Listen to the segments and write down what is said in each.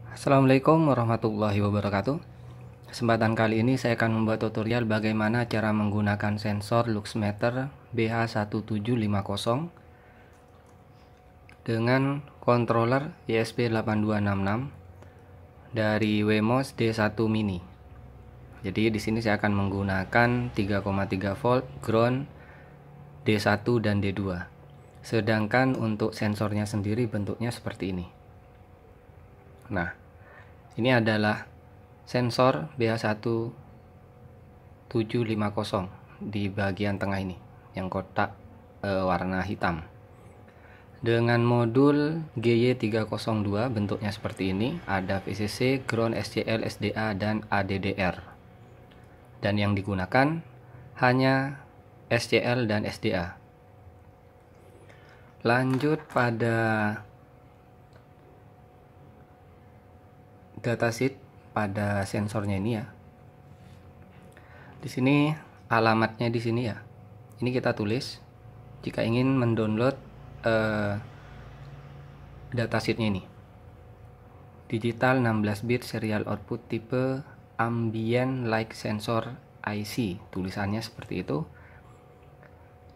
Assalamualaikum warahmatullahi wabarakatuh. Kesempatan kali ini saya akan membuat tutorial bagaimana cara menggunakan sensor luxmeter BH1750 dengan controller ESP8266 dari Wemos D1 Mini. Jadi di sini saya akan menggunakan 3,3 volt ground D1 dan D2. Sedangkan untuk sensornya sendiri bentuknya seperti ini. Nah, ini adalah sensor BH1750 di bagian tengah ini, yang kotak warna hitam. Dengan modul GY302 bentuknya seperti ini, ada VCC, ground, SCL, SDA, dan ADDR. Dan yang digunakan hanya SCL dan SDA. Lanjut pada datasheet pada sensornya ini ya. Di sini alamatnya di sini ya. Ini kita tulis jika ingin mendownload datasheetnya ini. Digital 16 bit serial output tipe ambient light sensor IC, tulisannya seperti itu.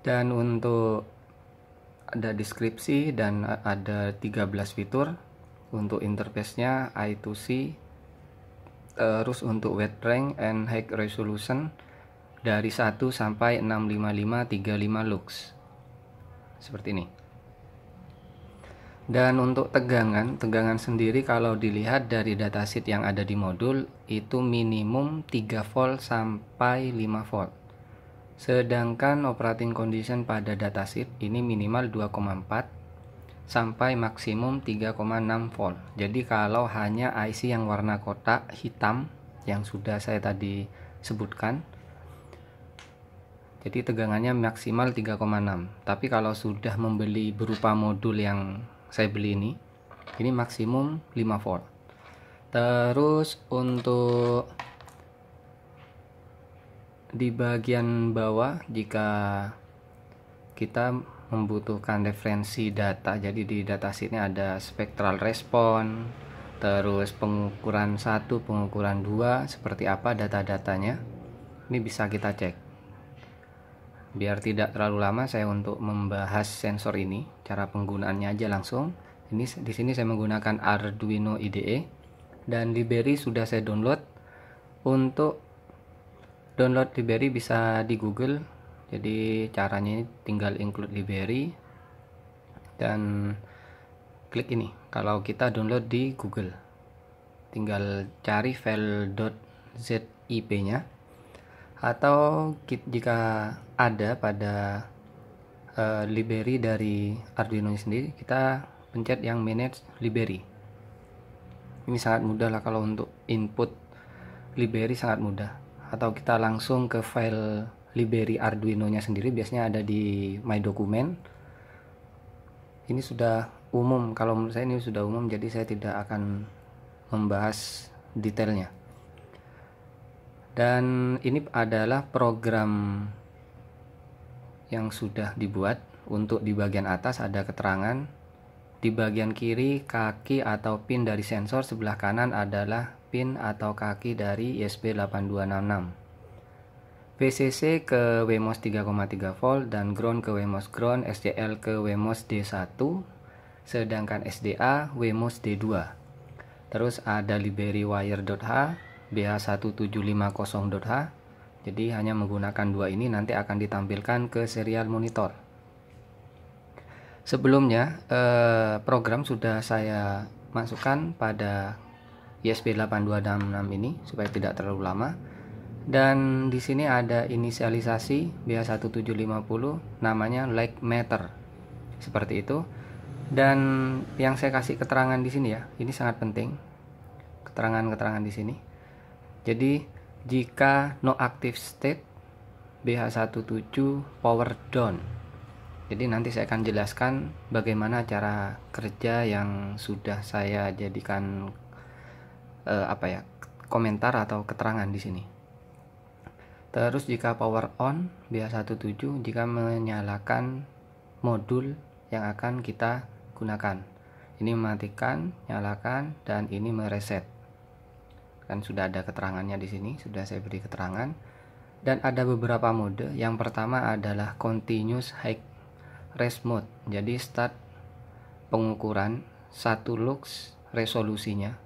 Dan untuk ada deskripsi dan ada 13 fitur. Untuk interface-nya I2C, terus untuk weight range and height resolution dari 1 sampai 65535 lux. Seperti ini. Dan untuk tegangan sendiri kalau dilihat dari datasheet yang ada di modul itu minimum 3 volt sampai 5 volt. Sedangkan operating condition pada datasheet ini minimal 2,4 sampai maksimum 3,6 volt. Jadi kalau hanya IC yang warna kotak hitam yang sudah saya tadi sebutkan, jadi tegangannya maksimal 3,6. Tapi kalau sudah membeli berupa modul yang saya beli ini maksimum 5 volt. Terus untuk di bagian bawah jika kita membutuhkan referensi data, jadi di datasheetnya ada spectral response, terus pengukuran 1, pengukuran 2, seperti apa data-datanya. Ini bisa kita cek. Biar tidak terlalu lama saya untuk membahas sensor ini, cara penggunaannya aja langsung. Ini di sini saya menggunakan Arduino IDE dan library sudah saya download. Untuk download library bisa di Google. Jadi caranya tinggal include library dan klik ini. Kalau kita download di Google, tinggal cari file.zip nya, atau jika ada pada library dari Arduino sendiri, kita pencet yang manage library. Ini sangat mudah lah, kalau untuk input library sangat mudah. Atau kita langsung ke file library Arduino nya sendiri, biasanya ada di my document. Ini sudah umum, kalau menurut saya ini sudah umum, jadi saya tidak akan membahas detailnya. Dan ini adalah program yang sudah dibuat. Untuk di bagian atas ada keterangan, di bagian kiri kaki atau pin dari sensor, sebelah kanan adalah pin atau kaki dari ESP8266. VCC ke Wemos 3,3 volt dan ground ke Wemos ground, SCL ke Wemos D1, sedangkan SDA Wemos D2. Terus ada library wire.h, BH1750.h. Jadi hanya menggunakan dua ini, nanti akan ditampilkan ke serial monitor. Sebelumnya program sudah saya masukkan pada ESP8266 ini supaya tidak terlalu lama. Dan di sini ada inisialisasi BH1750, namanya light meter, seperti itu. Dan yang saya kasih keterangan di sini ya, ini sangat penting, keterangan-keterangan di sini. Jadi jika no active state, BH17 power down. Jadi nanti saya akan jelaskan bagaimana cara kerja yang sudah saya jadikan komentar atau keterangan di sini. Terus jika power on, BH17 jika menyalakan modul yang akan kita gunakan, Ini mematikan, nyalakan, dan ini mereset. Kan sudah ada keterangannya di sini, sudah saya beri keterangan. Dan ada beberapa mode. Yang pertama adalah continuous high res mode. Jadi start pengukuran 1 lux resolusinya.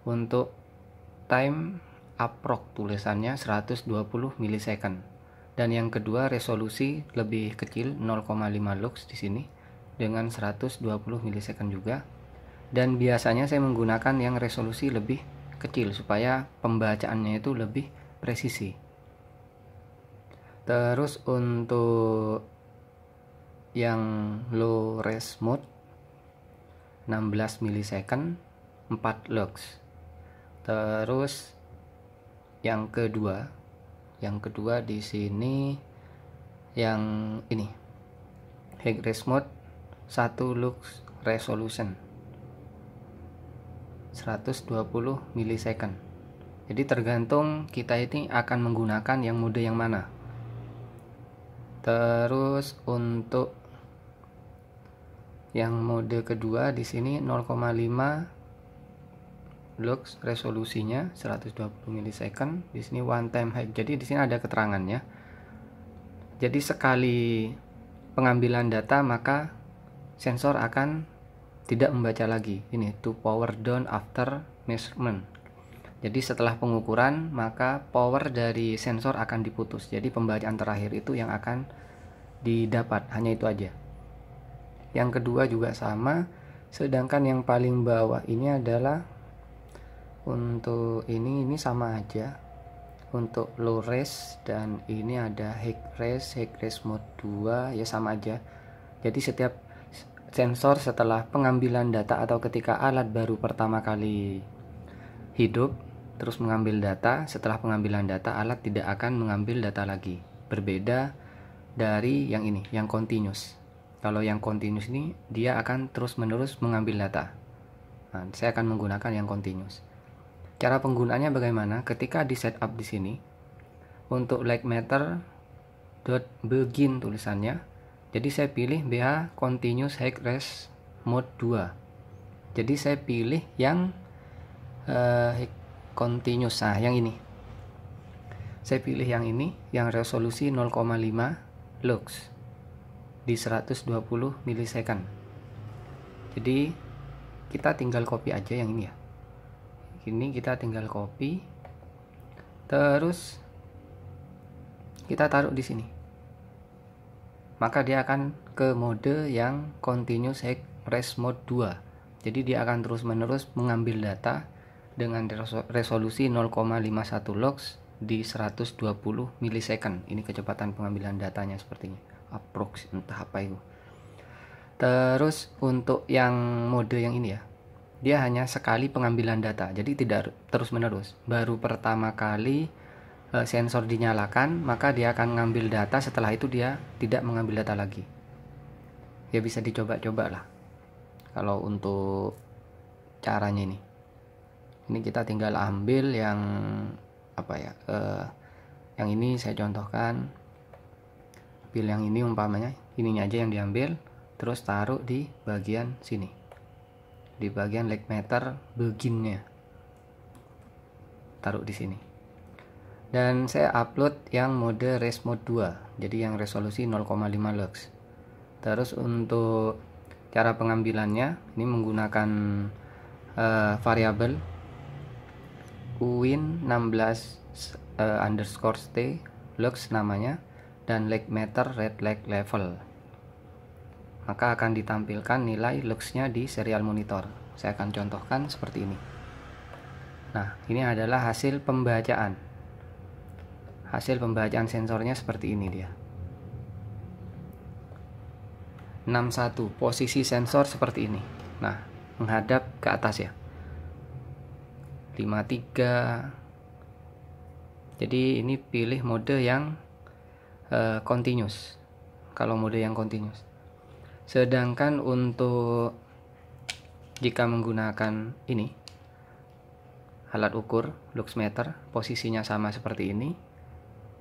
Untuk time approx tulisannya 120 milisecond. Dan yang kedua resolusi lebih kecil 0,5 lux di sini dengan 120 milisecond juga. Dan biasanya saya menggunakan yang resolusi lebih kecil supaya pembacaannya itu lebih presisi. Terus untuk yang low res mode 16 milisecond 4 lux. Terus yang kedua di sini yang ini high res mode 1 lux resolution 120 milisecond. Jadi tergantung kita ini akan menggunakan yang mode yang mana. Terus untuk yang mode kedua di sini 0,5 lux resolusinya 120 milisecond. Di sini one time high. Jadi di sini ada keterangannya. Jadi sekali pengambilan data maka sensor akan tidak membaca lagi. Ini to power down after measurement. Jadi setelah pengukuran maka power dari sensor akan diputus. Jadi pembacaan terakhir itu yang akan didapat, hanya itu aja. Yang kedua juga sama. Sedangkan yang paling bawah ini adalah untuk ini sama aja. Untuk low res dan ini ada high res mode 2 ya sama aja. Jadi setiap sensor setelah pengambilan data atau ketika alat baru pertama kali hidup terus mengambil data, setelah pengambilan data alat tidak akan mengambil data lagi. Berbeda dari yang ini, yang continuous. Kalau yang continuous ini dia akan terus-menerus mengambil data. Nah, saya akan menggunakan yang continuous. Cara penggunaannya bagaimana? Ketika di setup di sini untuk like meter begin tulisannya. Jadi saya pilih BH Continuous High Res Mode 2. Jadi saya pilih yang continuous. Nah, yang ini. Saya pilih yang ini, yang resolusi 0,5 lux di 120 milisecond. Jadi kita tinggal copy aja yang ini ya. Ini kita tinggal copy. Terus kita taruh di sini. Maka dia akan ke mode yang continuous high res mode 2. Jadi dia akan terus-menerus mengambil data dengan resolusi 0,51 lux di 120 milisecond. Ini kecepatan pengambilan datanya sepertinya. Approx entah apa itu. Terus untuk yang mode yang ini ya. Dia hanya sekali pengambilan data. Jadi tidak terus-menerus. Baru pertama kali sensor dinyalakan maka dia akan mengambil data, setelah itu dia tidak mengambil data lagi. Ya bisa dicoba-coba lah kalau untuk caranya ini kita tinggal ambil yang apa ya, yang ini saya contohkan, pilih yang ini umpamanya ininya aja yang diambil, terus taruh di bagian sini, di bagian like meter beginnya, taruh di sini. Dan saya upload yang mode res mode 2, jadi yang resolusi 0,5 lux. Terus untuk cara pengambilannya ini menggunakan variabel uwin 16 underscore t lux namanya, dan lag meter red lag level. Maka akan ditampilkan nilai luxnya di serial monitor. Saya akan contohkan seperti ini. Nah, ini adalah hasil pembacaan. Hasil pembacaan sensornya seperti ini dia. 61, posisi sensor seperti ini. Nah, menghadap ke atas ya. 53. Jadi ini pilih mode yang continuous. Kalau mode yang continuous. Sedangkan untuk jika menggunakan ini alat ukur lux meter, posisinya sama seperti ini.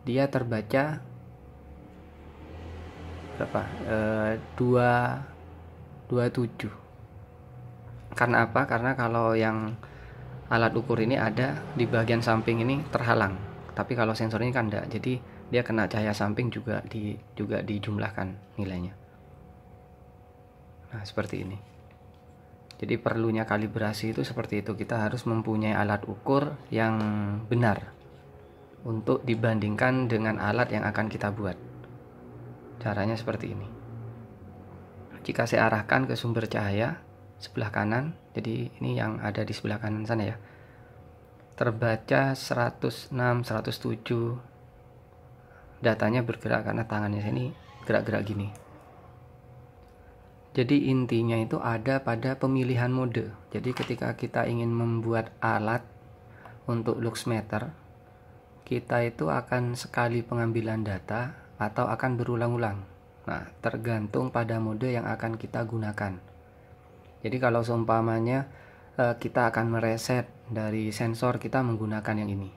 Dia terbaca berapa? 27. Karena apa? Karena kalau yang alat ukur ini ada di bagian samping ini terhalang, tapi kalau sensor ini kan enggak, jadi dia kena cahaya samping juga dijumlahkan nilainya. Nah, seperti ini. Jadi perlunya kalibrasi itu seperti itu, kita harus mempunyai alat ukur yang benar untuk dibandingkan dengan alat yang akan kita buat. Caranya seperti ini. Jika saya arahkan ke sumber cahaya sebelah kanan, jadi ini yang ada di sebelah kanan sana ya, terbaca 106, 107, datanya bergerak karena tangannya ini gerak-gerak gini. Jadi intinya itu ada pada pemilihan mode. Jadi ketika kita ingin membuat alat untuk luxmeter, kita itu akan sekali pengambilan data atau akan berulang-ulang. Nah, tergantung pada mode yang akan kita gunakan. Jadi kalau seumpamanya kita akan mereset dari sensor, kita menggunakan yang ini.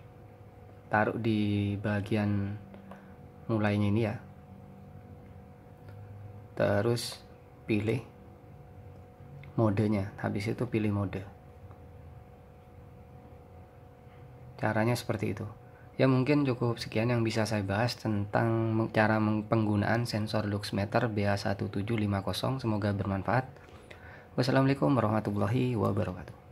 Taruh di bagian mulainya ini ya. Terus pilih modenya, habis itu pilih mode. Caranya seperti itu. Ya mungkin cukup sekian yang bisa saya bahas tentang cara penggunaan sensor luxmeter BA1750. Semoga bermanfaat. Wassalamualaikum warahmatullahi wabarakatuh.